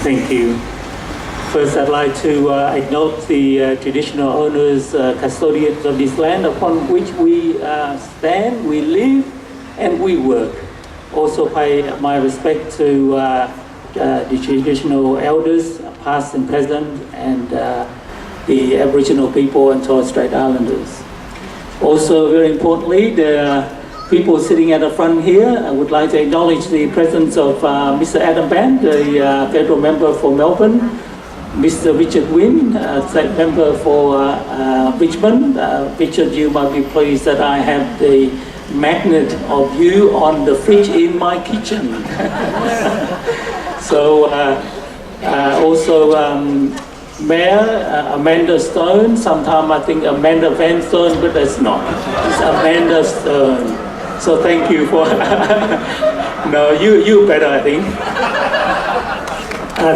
Thank you. First, I'd like to acknowledge the traditional owners, custodians of this land upon which we stand, we live, and we work. Also pay my respect to the traditional elders, past and present, and the Aboriginal people and Torres Strait Islanders. Also, very importantly, the people sitting at the front here, I would like to acknowledge the presence of Mr. Adam Band, the federal member for Melbourne, Mr. Richard Wynne, state member for Richmond. Richard, you might be pleased that I have the magnet of you on the fridge in my kitchen. So also Mayor Amanda Stone, sometimes I think Amanda Van Stone, but that's not. It's Amanda Stone. So thank you for, no, you better, I think.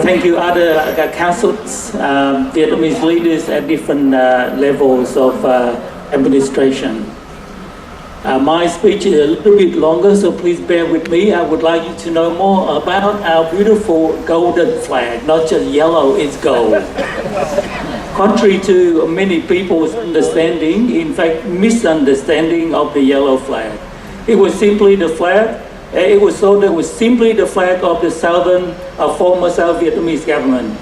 Thank you other councils, Vietnamese leaders at different levels of administration. My speech is a little bit longer, so please bear with me. I would like you to know more about our beautiful golden flag, not just yellow, it's gold. Contrary to many people's understanding, in fact, misunderstanding of the yellow flag. It was simply the flag. It was thought that it was simply the flag of the former South Vietnamese government.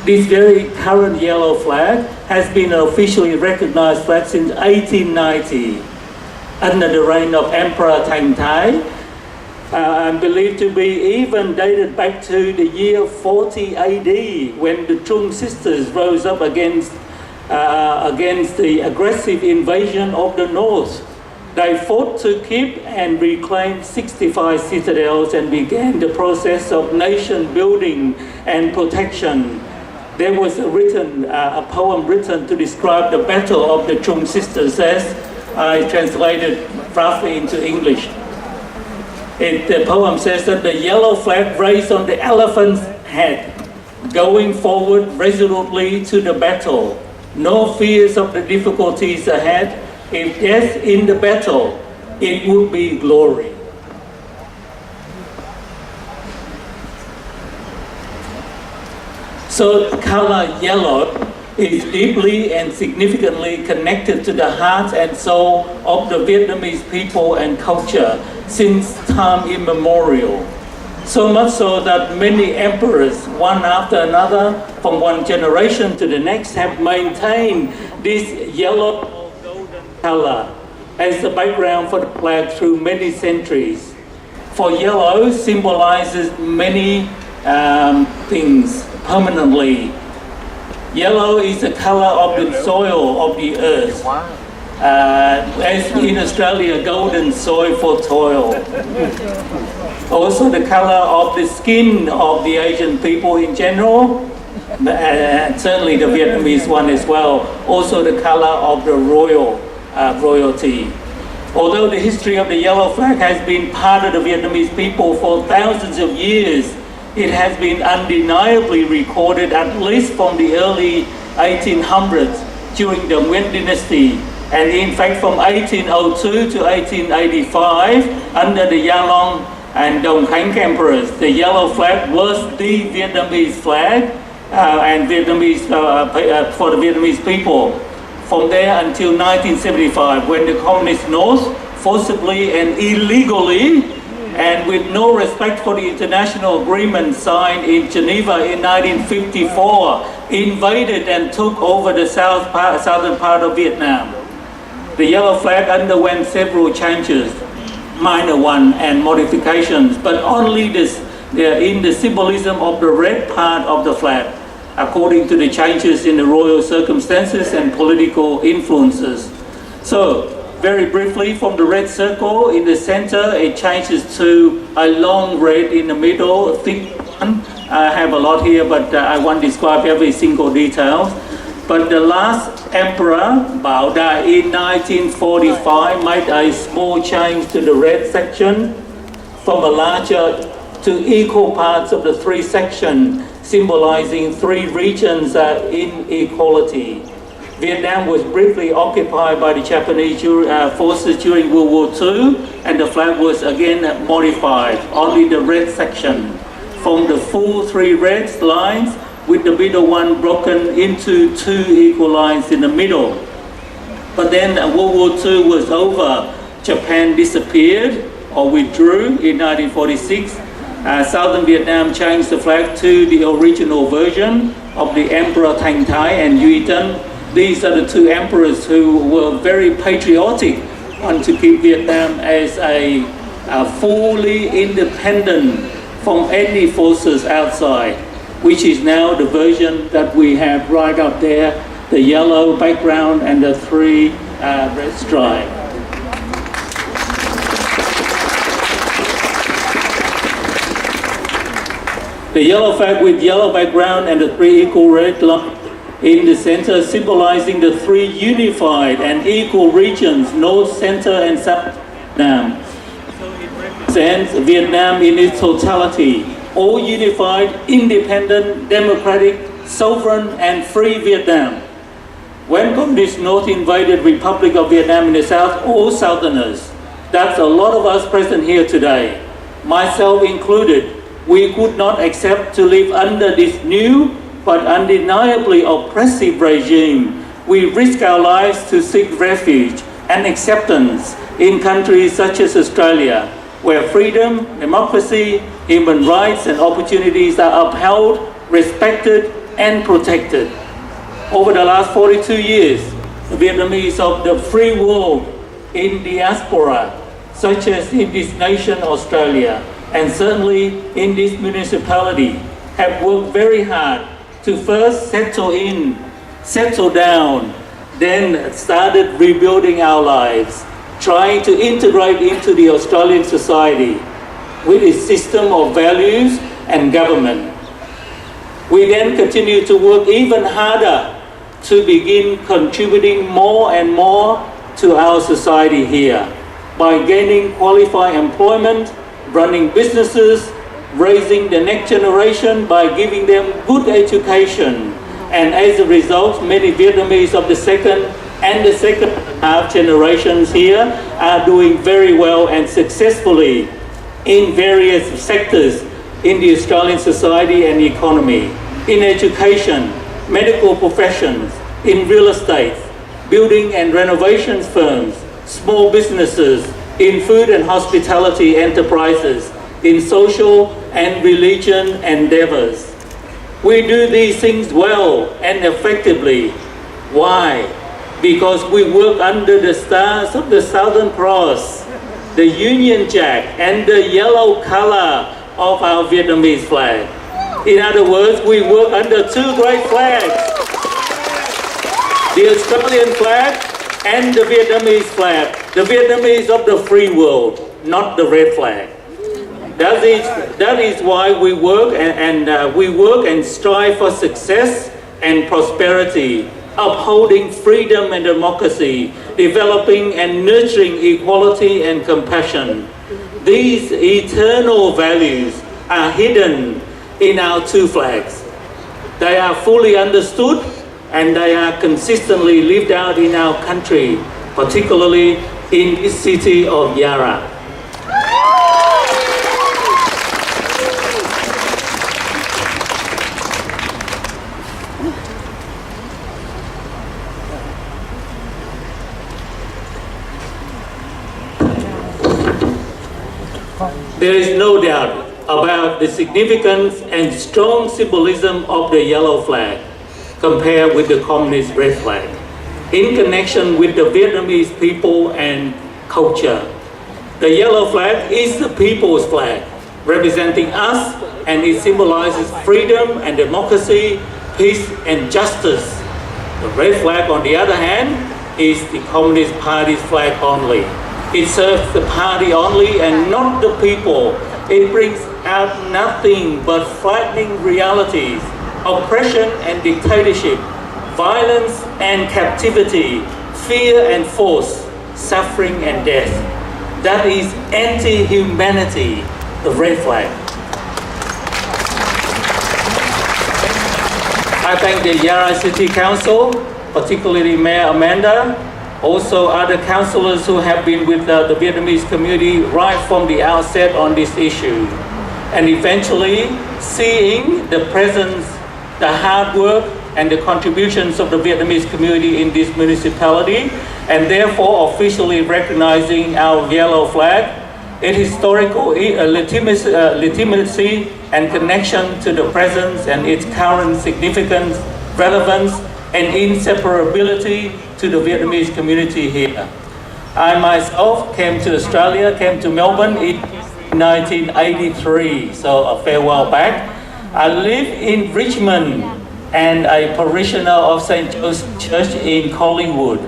This very current yellow flag has been an officially recognized flag since 1890 under the reign of Emperor Thanh Thái, and believed to be even dated back to the year 40 AD when the Trung sisters rose up against the aggressive invasion of the North. They fought to keep and reclaim 65 citadels and began the process of nation building and protection. There was a poem written to describe the battle of the Trung sisters, as I translated roughly into English. The poem says that the yellow flag raised on the elephant's head, going forward resolutely to the battle. No fears of the difficulties ahead. If death in the battle, it would be glory. So the color yellow is deeply and significantly connected to the heart and soul of the Vietnamese people and culture since time immemorial. So much so that many emperors, one after another, from one generation to the next, have maintained this yellow color as the background for the flag through many centuries. For yellow symbolizes many things permanently. Yellow is the color of the soil of the earth. As in Australia, golden soil for toil. Also the color of the skin of the Asian people in general, certainly the Vietnamese one as well. Also the color of the royalty. Although the history of the yellow flag has been part of the Vietnamese people for thousands of years, it has been undeniably recorded at least from the early 1800s during the Nguyen dynasty, and in fact from 1802 to 1885 under the Gia Long and Dong Khánh emperors. The yellow flag was the Vietnamese flag and Vietnamese for the Vietnamese people. From there until 1975, when the Communist North forcibly and illegally and with no respect for the international agreement signed in Geneva in 1954, invaded and took over the southern part of Vietnam. The yellow flag underwent several changes, minor ones and modifications, but only in the symbolism of the red part of the flag, according to the changes in the royal circumstances and political influences. So, very briefly, from the red circle in the center, it changes to a long red in the middle, a thick one. I have a lot here, but I won't describe every single detail. But the last emperor, Bảo Đại, in 1945, made a small change to the red section from a larger to equal parts of the three sections, symbolizing three regions in equality. Vietnam was briefly occupied by the Japanese forces during World War II, and the flag was again modified, only the red section, from the full 3 red lines with the middle one broken into 2 equal lines in the middle. But then World War II was over. Japan disappeared or withdrew in 1946. Southern Vietnam changed the flag to the original version of the Emperor Thanh Thái and Duy Tân. These are the 2 emperors who were very patriotic, want to keep Vietnam as a fully independent from any forces outside, which is now the version that we have right up there, the yellow background and the 3 red stripes. The yellow flag with yellow background and the 3 equal red lines in the center, symbolizing the 3 unified and equal regions, North, Center, and South Vietnam. Represents Vietnam in its totality, all unified, independent, democratic, sovereign, and free Vietnam. When Communist North invaded Republic of Vietnam in the South, all Southerners, that's a lot of us present here today, myself included, we could not accept to live under this new but undeniably oppressive regime. We risk our lives to seek refuge and acceptance in countries such as Australia, where freedom, democracy, human rights and opportunities are upheld, respected and protected. Over the last 42 years, the Vietnamese of the free world in diaspora, such as in this nation Australia, and certainly in this municipality, have worked very hard to first settle down, then started rebuilding our lives, trying to integrate into the Australian society with its system of values and government. We then continue to work even harder to begin contributing more and more to our society here by gaining qualified employment, running businesses, raising the next generation by giving them good education. And as a result, many Vietnamese of the second half generations here are doing very well and successfully in various sectors in the Australian society and economy, in education, medical professions, in real estate, building and renovations firms, small businesses, in food and hospitality enterprises, in social and religion endeavors. We do these things well and effectively. Why? Because we work under the stars of the Southern Cross, the Union Jack, and the yellow color of our Vietnamese flag. In other words, we work under 2 great flags, the Australian flag and the Vietnamese flag, the Vietnamese of the free world, not the red flag. That is why we work and strive for success and prosperity, upholding freedom and democracy, developing and nurturing equality and compassion. These eternal values are hidden in our 2 flags. They are fully understood and they are consistently lived out in our country, particularly in this city of Yarra. There is no doubt about the significance and strong symbolism of the yellow flag compared with the communist red flag in connection with the Vietnamese people and culture. The yellow flag is the people's flag, representing us, and it symbolizes freedom and democracy, peace and justice. The red flag, on the other hand, is the Communist Party's flag only. It serves the party only and not the people. It brings out nothing but frightening realities, oppression and dictatorship, violence and captivity, fear and force, suffering and death. That is anti-humanity, the red flag. I thank the Yarra City Council, particularly Mayor Amanda, also other councillors who have been with the Vietnamese community right from the outset on this issue. and eventually seeing the presence, the hard work, and the contributions of the Vietnamese community in this municipality, and therefore officially recognizing our yellow flag, its historical legitimacy and connection to the presence and its current significance, relevance, and inseparability to the Vietnamese community here. I myself came to Australia, came to Melbourne in 1983, so a fair while back. I live in Richmond and a parishioner of St. Joseph's Church in Collingwood.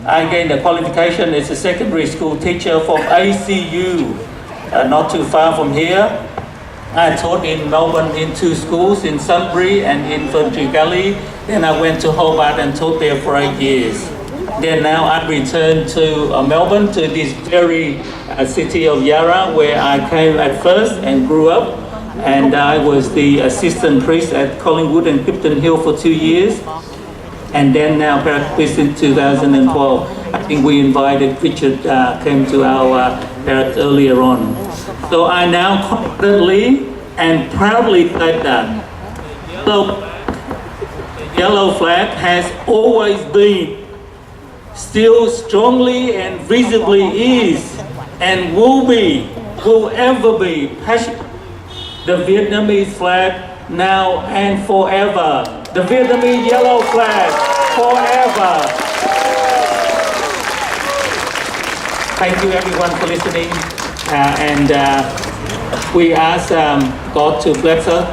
I gained a qualification as a secondary school teacher from ACU, not too far from here. I taught in Melbourne in 2 schools, in Sunbury and in Ferntree Gully. Then I went to Hobart and taught there for 8 years. Then now I returned to Melbourne, to this very city of Yarra, where I came at first and grew up. And I was the assistant priest at Collingwood and Clifton Hill for 2 years. And then now practiced in 2012. I think we invited Richard, came to our parish earlier on. So I now confidently and proudly say that the yellow flag has always been, still strongly and visibly is, and will ever be passionate. The Vietnamese flag now and forever. The Vietnamese yellow flag forever. Thank you everyone for listening, and we ask God to bless us,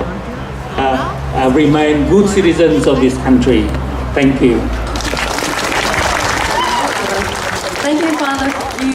remain good citizens of this country. Thank you.